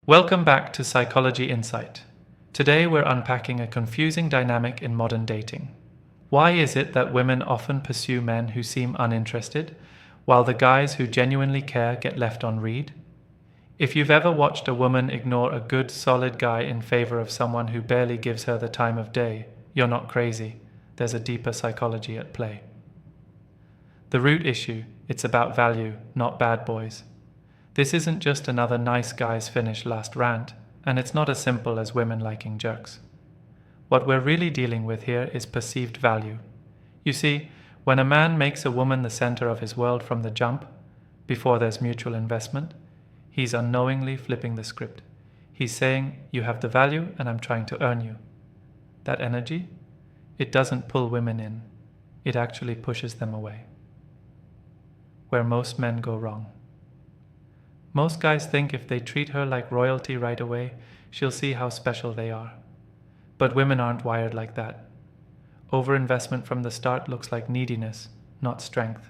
Welcome back to Psychology Insight. Today we're unpacking a confusing dynamic in modern dating. Why is it that women often pursue men who seem uninterested, while the guys who genuinely care get left on read? If you've ever watched a woman ignore a good, solid guy in favor of someone who barely gives her the time of day, you're not crazy. There's a deeper psychology at play. The root issue, it's about value, not bad boys. This isn't just another nice guys finish last rant, and it's not as simple as women liking jerks. What we're really dealing with here is perceived value. You see, when a man makes a woman the center of his world from the jump, before there's mutual investment, he's unknowingly flipping the script. He's saying, you have the value and I'm trying to earn you. That energy, it doesn't pull women in. It actually pushes them away. Where most men go wrong. Most guys think if they treat her like royalty right away, she'll see how special they are. But women aren't wired like that. Overinvestment from the start looks like neediness, not strength.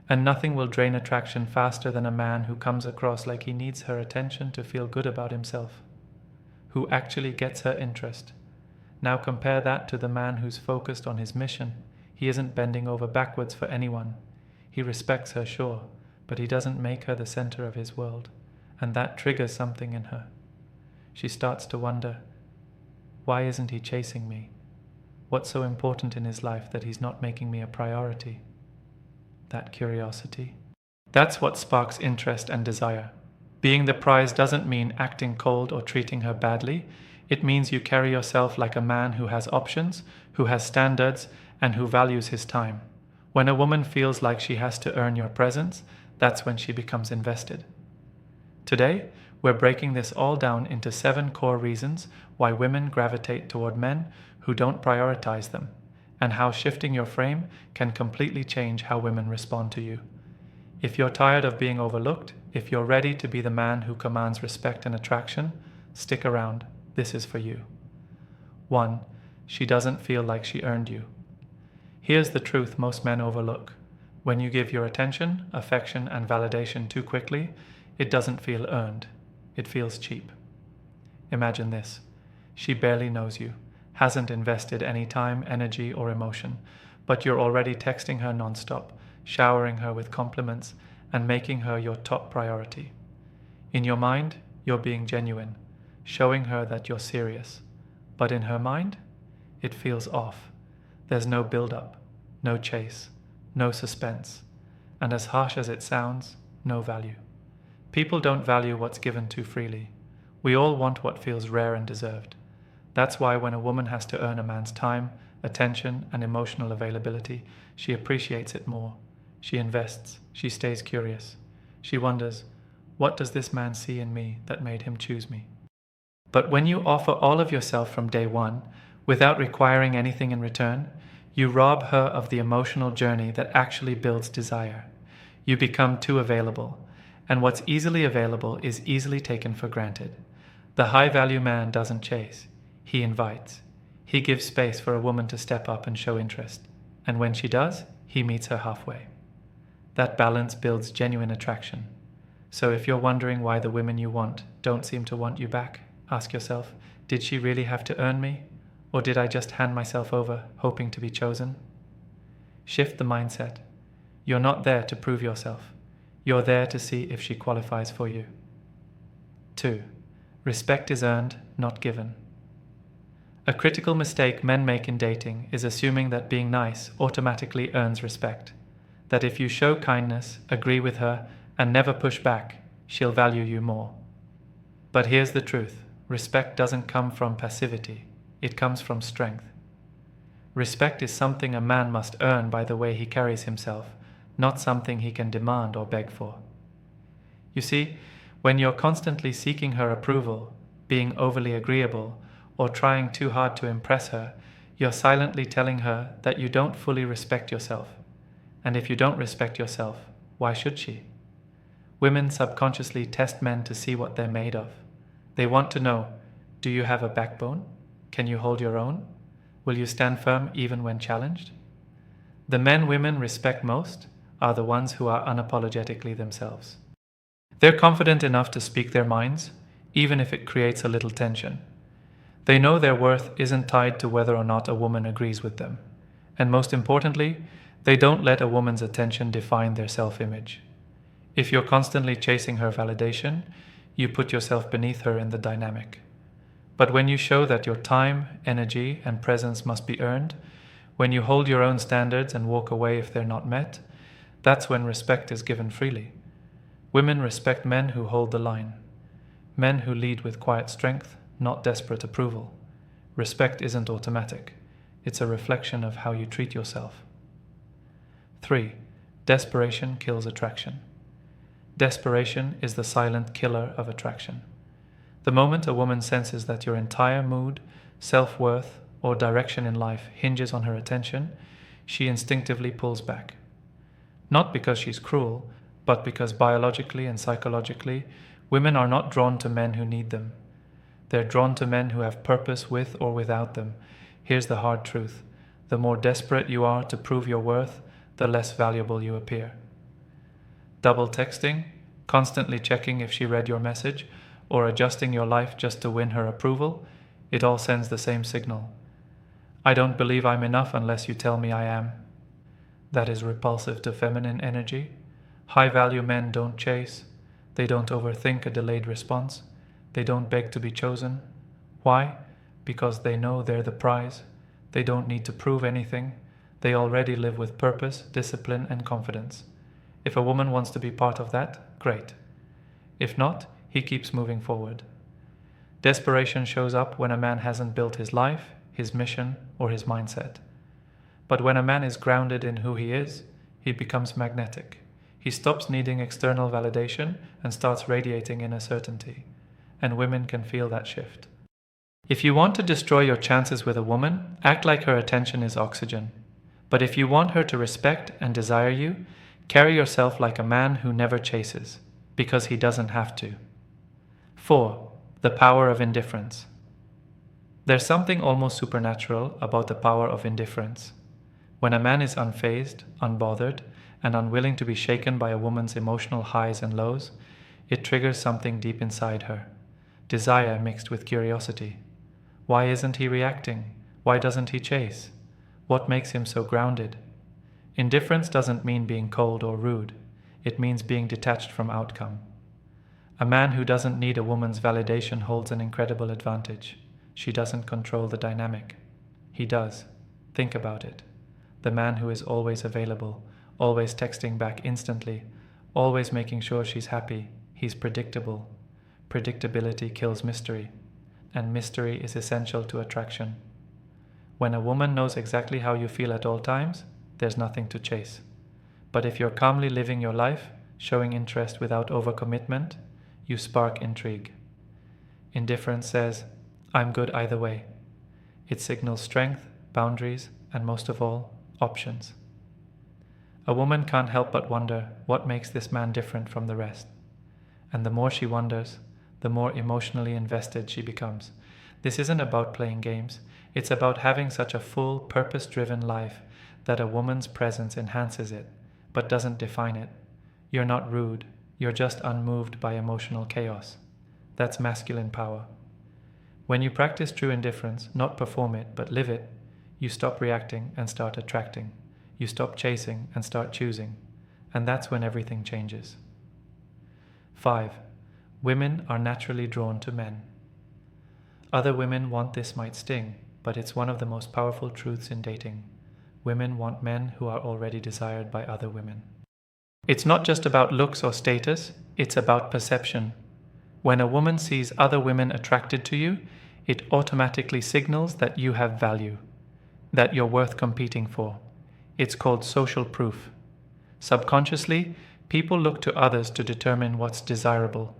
And nothing will drain attraction faster than a man who comes across like he needs her attention to feel good about himself, who actually gets her interest. Now compare that to the man who's focused on his mission. He isn't bending over backwards for anyone. He respects her, sure, but he doesn't make her the center of his world, and that triggers something in her. She starts to wonder, why isn't he chasing me? What's so important in his life that he's not making me a priority? That curiosity. That's what sparks interest and desire. Being the prize doesn't mean acting cold or treating her badly. It means you carry yourself like a man who has options, who has standards, and who values his time. When a woman feels like she has to earn your presence, that's when she becomes invested. Today, we're breaking this all down into 7 core reasons why women gravitate toward men who don't prioritize them, and how shifting your frame can completely change how women respond to you. If you're tired of being overlooked, if you're ready to be the man who commands respect and attraction, stick around. This is for you. 1. She doesn't feel like she earned you. Here's the truth most men overlook. When you give your attention, affection, and validation too quickly, it doesn't feel earned. It feels cheap. Imagine this. She barely knows you, hasn't invested any time, energy, or emotion, but you're already texting her nonstop, showering her with compliments, and making her your top priority. In your mind, you're being genuine, showing her that you're serious. But in her mind, it feels off. There's no build-up, no chase, no suspense, and as harsh as it sounds, no value. People don't value what's given too freely. We all want what feels rare and deserved. That's why when a woman has to earn a man's time, attention, and emotional availability, she appreciates it more. She invests. She stays curious. She wonders, what does this man see in me that made him choose me? But when you offer all of yourself from day one, without requiring anything in return, you rob her of the emotional journey that actually builds desire. You become too available, and what's easily available is easily taken for granted. The high-value man doesn't chase. He invites. He gives space for a woman to step up and show interest. And when she does, he meets her halfway. That balance builds genuine attraction. So if you're wondering why the women you want don't seem to want you back, ask yourself, did she really have to earn me? Or did I just hand myself over, hoping to be chosen? Shift the mindset. You're not there to prove yourself. You're there to see if she qualifies for you. 2. Respect is earned, not given. A critical mistake men make in dating is assuming that being nice automatically earns respect. That if you show kindness, agree with her, and never push back, she'll value you more. But here's the truth. Respect doesn't come from passivity. It comes from strength. Respect is something a man must earn by the way he carries himself, not something he can demand or beg for. You see, when you're constantly seeking her approval, being overly agreeable, or trying too hard to impress her, you're silently telling her that you don't fully respect yourself. And if you don't respect yourself, why should she? Women subconsciously test men to see what they're made of. They want to know, do you have a backbone? Can you hold your own? Will you stand firm even when challenged? The men women respect most are the ones who are unapologetically themselves. They're confident enough to speak their minds, even if it creates a little tension. They know their worth isn't tied to whether or not a woman agrees with them. And most importantly, they don't let a woman's attention define their self-image. If you're constantly chasing her validation, you put yourself beneath her in the dynamic. But when you show that your time, energy, and presence must be earned, when you hold your own standards and walk away if they're not met, that's when respect is given freely. Women respect men who hold the line. Men who lead with quiet strength, not desperate approval. Respect isn't automatic. It's a reflection of how you treat yourself. 3. Desperation kills attraction. Desperation is the silent killer of attraction. The moment a woman senses that your entire mood, self-worth, or direction in life hinges on her attention, she instinctively pulls back. Not because she's cruel, but because biologically and psychologically, women are not drawn to men who need them. They're drawn to men who have purpose with or without them. Here's the hard truth. The more desperate you are to prove your worth, the less valuable you appear. Double texting, constantly checking if she read your message, or adjusting your life just to win her approval, it all sends the same signal. I don't believe I'm enough unless you tell me I am. That is repulsive to feminine energy. High-value men don't chase. They don't overthink a delayed response. They don't beg to be chosen. Why? Because they know they're the prize. They don't need to prove anything. They already live with purpose, discipline, and confidence. If a woman wants to be part of that, great. If not, he keeps moving forward. Desperation shows up when a man hasn't built his life, his mission, or his mindset. But when a man is grounded in who he is, he becomes magnetic. He stops needing external validation and starts radiating inner certainty. And women can feel that shift. If you want to destroy your chances with a woman, act like her attention is oxygen. But if you want her to respect and desire you, carry yourself like a man who never chases, because he doesn't have to. 4. The power of indifference. There's something almost supernatural about the power of indifference. When a man is unfazed, unbothered, and unwilling to be shaken by a woman's emotional highs and lows, it triggers something deep inside her. Desire mixed with curiosity. Why isn't he reacting? Why doesn't he chase? What makes him so grounded? Indifference doesn't mean being cold or rude. It means being detached from outcome. A man who doesn't need a woman's validation holds an incredible advantage. She doesn't control the dynamic. He does. Think about it. The man who is always available, always texting back instantly, always making sure she's happy. He's predictable. Predictability kills mystery, and mystery is essential to attraction. When a woman knows exactly how you feel at all times, there's nothing to chase. But if you're calmly living your life, showing interest without overcommitment, you spark intrigue. Indifference says, I'm good either way. It signals strength, boundaries, and most of all, options. A woman can't help but wonder what makes this man different from the rest. And the more she wonders, the more emotionally invested she becomes. This isn't about playing games. It's about having such a full, purpose-driven life that a woman's presence enhances it, but doesn't define it. You're not rude. You're just unmoved by emotional chaos. That's masculine power. When you practice true indifference, not perform it, but live it, you stop reacting and start attracting. You stop chasing and start choosing. And that's when everything changes. 5. Women are naturally drawn to men. Other women want this might sting, but it's one of the most powerful truths in dating. Women want men who are already desired by other women. It's not just about looks or status, it's about perception. When a woman sees other women attracted to you, it automatically signals that you have value, that you're worth competing for. It's called social proof. Subconsciously, people look to others to determine what's desirable.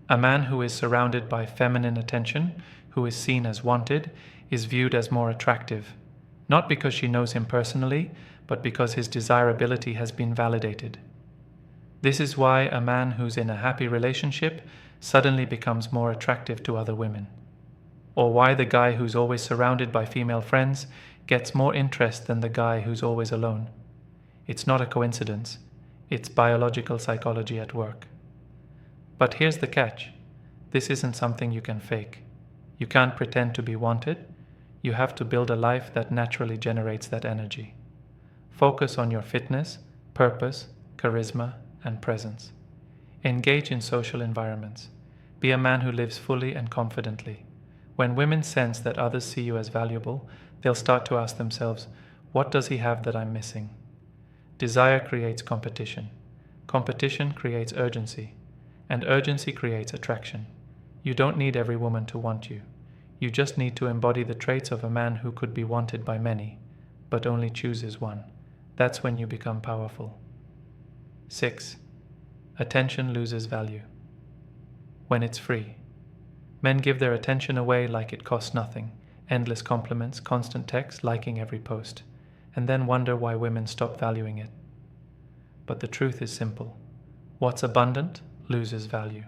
A man who is surrounded by feminine attention, who is seen as wanted, is viewed as more attractive. Not because she knows him personally, but because his desirability has been validated. This is why a man who's in a happy relationship suddenly becomes more attractive to other women. Or why the guy who's always surrounded by female friends gets more interest than the guy who's always alone. It's not a coincidence. It's biological psychology at work. But here's the catch. This isn't something you can fake. You can't pretend to be wanted. You have to build a life that naturally generates that energy. Focus on your fitness, purpose, charisma, and presence. Engage in social environments. Be a man who lives fully and confidently. When women sense that others see you as valuable, they'll start to ask themselves, what does he have that I'm missing? Desire creates competition. Competition creates urgency. And urgency creates attraction. You don't need every woman to want you. You just need to embody the traits of a man who could be wanted by many, but only chooses one. That's when you become powerful. 6. Attention loses value. When it's free. Men give their attention away like it costs nothing. Endless compliments, constant texts, liking every post, and then wonder why women stop valuing it. But the truth is simple. What's abundant loses value.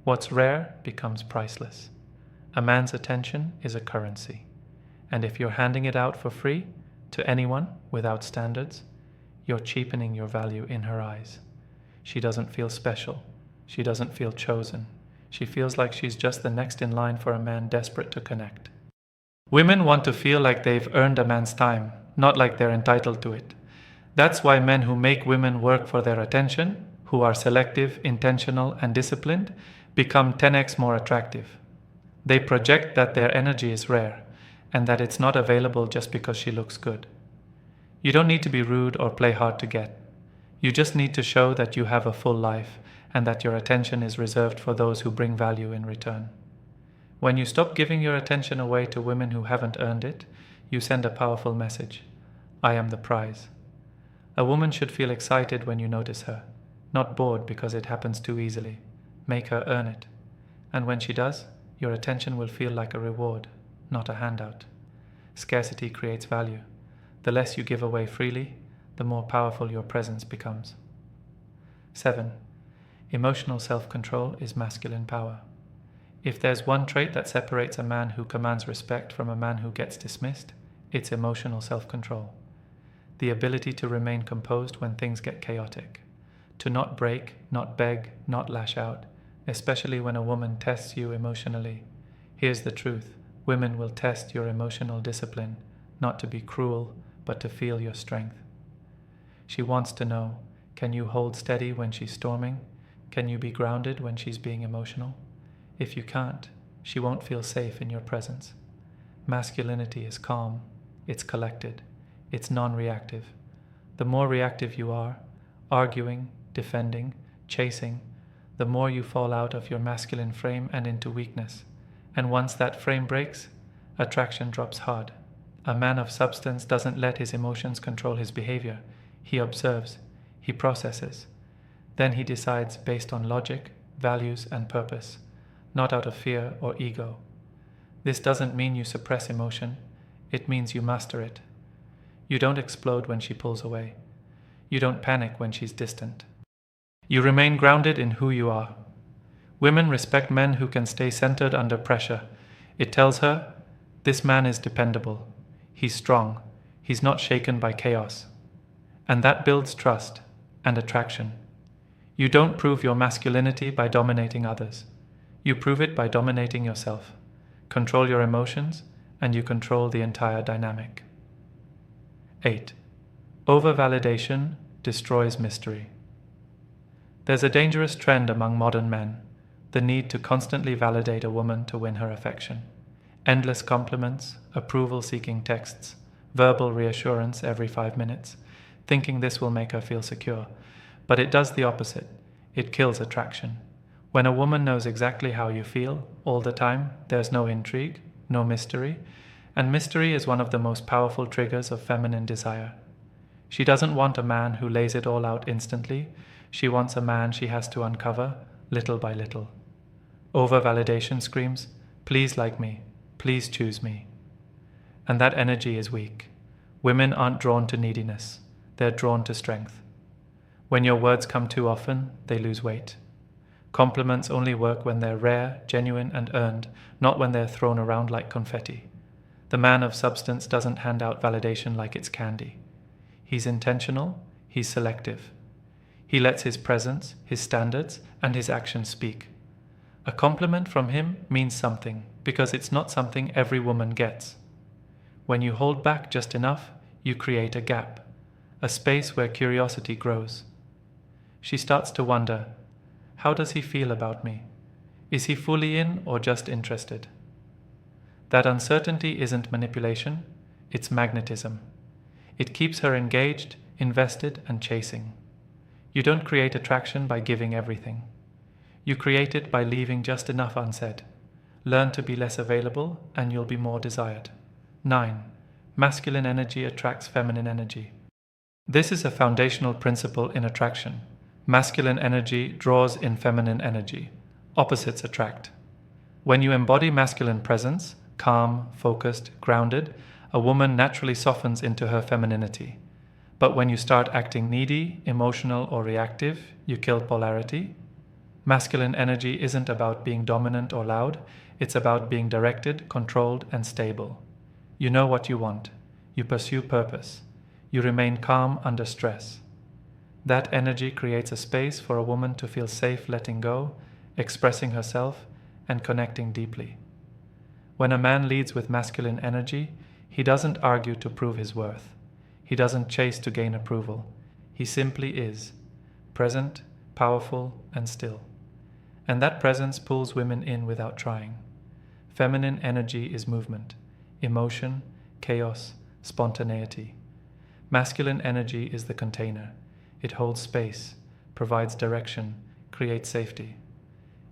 What's rare becomes priceless. A man's attention is a currency. And if you're handing it out for free to anyone without standards, you're cheapening your value in her eyes. She doesn't feel special. She doesn't feel chosen. She feels like she's just the next in line for a man desperate to connect. Women want to feel like they've earned a man's time, not like they're entitled to it. That's why men who make women work for their attention, who are selective, intentional, and disciplined, become 10x more attractive. They project that their energy is rare, and that it's not available just because she looks good. You don't need to be rude or play hard to get. You just need to show that you have a full life, and that your attention is reserved for those who bring value in return. When you stop giving your attention away to women who haven't earned it, you send a powerful message. I am the prize. A woman should feel excited when you notice her, not bored because it happens too easily. Make her earn it. And when she does, your attention will feel like a reward, not a handout. Scarcity creates value. The less you give away freely, the more powerful your presence becomes. 7. Emotional self-control is masculine power. If there's one trait that separates a man who commands respect from a man who gets dismissed, it's emotional self-control. The ability to remain composed when things get chaotic. To not break, not beg, not lash out, especially when a woman tests you emotionally. Here's the truth. Women will test your emotional discipline, not to be cruel, but to feel your strength. She wants to know, can you hold steady when she's storming? Can you be grounded when she's being emotional? If you can't, she won't feel safe in your presence. Masculinity is calm, it's collected, it's non-reactive. The more reactive you are, arguing, defending, chasing, the more you fall out of your masculine frame and into weakness. And once that frame breaks, attraction drops hard. A man of substance doesn't let his emotions control his behavior. He observes, he processes. Then he decides based on logic, values, and purpose, not out of fear or ego. This doesn't mean you suppress emotion. It means you master it. You don't explode when she pulls away. You don't panic when she's distant. You remain grounded in who you are. Women respect men who can stay centered under pressure. It tells her, this man is dependable. He's strong. He's not shaken by chaos. And that builds trust and attraction. You don't prove your masculinity by dominating others. You prove it by dominating yourself. Control your emotions, and you control the entire dynamic. 8. Over-validation destroys mystery. There's a dangerous trend among modern men, the need to constantly validate a woman to win her affection. Endless compliments, approval-seeking texts, verbal reassurance every 5 minutes, thinking this will make her feel secure. But it does the opposite. It kills attraction. When a woman knows exactly how you feel all the time, there's no intrigue, no mystery, and mystery is one of the most powerful triggers of feminine desire. She doesn't want a man who lays it all out instantly. She wants a man she has to uncover little by little. Over-validation screams, please like me, please choose me. And that energy is weak. Women aren't drawn to neediness. They're drawn to strength. When your words come too often, they lose weight. Compliments only work when they're rare, genuine, and earned, not when they're thrown around like confetti. The man of substance doesn't hand out validation like it's candy. He's intentional, he's selective. He lets his presence, his standards, and his actions speak. A compliment from him means something because it's not something every woman gets. When you hold back just enough, you create a gap, a space where curiosity grows. She starts to wonder, how does he feel about me? Is he fully in or just interested? That uncertainty isn't manipulation, it's magnetism. It keeps her engaged, invested, and chasing. You don't create attraction by giving everything. You create it by leaving just enough unsaid. Learn to be less available, and you'll be more desired. 9. Masculine energy attracts feminine energy. This is a foundational principle in attraction. Masculine energy draws in feminine energy. Opposites attract. When you embody masculine presence, calm, focused, grounded, a woman naturally softens into her femininity. But when you start acting needy, emotional, or reactive, you kill polarity. Masculine energy isn't about being dominant or loud, it's about being directed, controlled, and stable. You know what you want. You pursue purpose. You remain calm under stress. That energy creates a space for a woman to feel safe letting go, expressing herself, and connecting deeply. When a man leads with masculine energy, he doesn't argue to prove his worth. He doesn't chase to gain approval. He simply is, present, powerful, and still. And that presence pulls women in without trying. Feminine energy is movement, emotion, chaos, spontaneity. Masculine energy is the container. It holds space, provides direction, creates safety.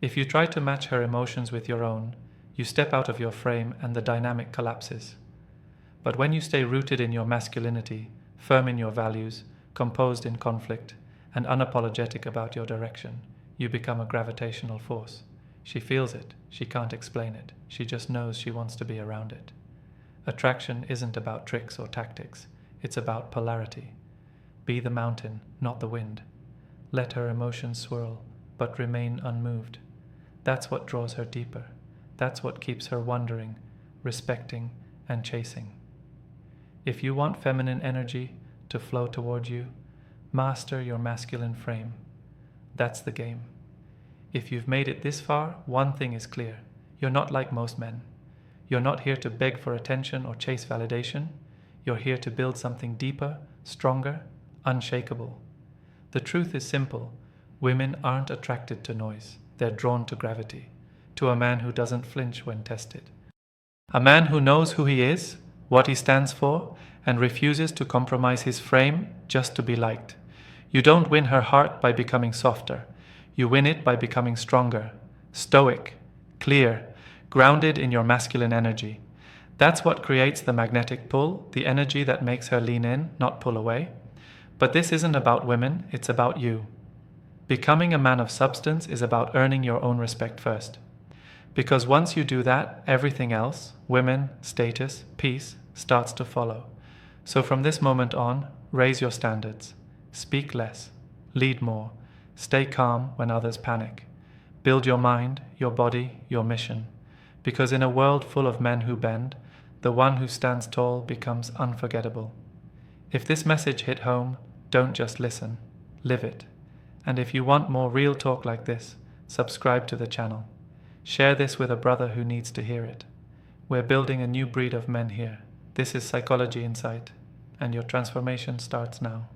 If you try to match her emotions with your own, you step out of your frame and the dynamic collapses. But when you stay rooted in your masculinity, firm in your values, composed in conflict, and unapologetic about your direction, you become a gravitational force. She feels it, she can't explain it, she just knows she wants to be around it. Attraction isn't about tricks or tactics, it's about polarity. Be the mountain, not the wind. Let her emotions swirl, but remain unmoved. That's what draws her deeper. That's what keeps her wondering, respecting, and chasing. If you want feminine energy to flow toward you, master your masculine frame. That's the game. If you've made it this far, one thing is clear. You're not like most men. You're not here to beg for attention or chase validation. You're here to build something deeper, stronger, unshakable. The truth is simple. Women aren't attracted to noise. They're drawn to gravity, to a man who doesn't flinch when tested. A man who knows who he is, what he stands for, and refuses to compromise his frame just to be liked. You don't win her heart by becoming softer. You win it by becoming stronger, stoic, clear, grounded in your masculine energy. That's what creates the magnetic pull, the energy that makes her lean in, not pull away. But this isn't about women, it's about you. Becoming a man of substance is about earning your own respect first. Because once you do that, everything else, women, status, peace, starts to follow. So from this moment on, raise your standards. Speak less. Lead more. Stay calm when others panic. Build your mind, your body, your mission. Because in a world full of men who bend, the one who stands tall becomes unforgettable. If this message hit home, don't just listen. Live it. And if you want more real talk like this, subscribe to the channel. Share this with a brother who needs to hear it. We're building a new breed of men here. This is Psychology Insight, and your transformation starts now.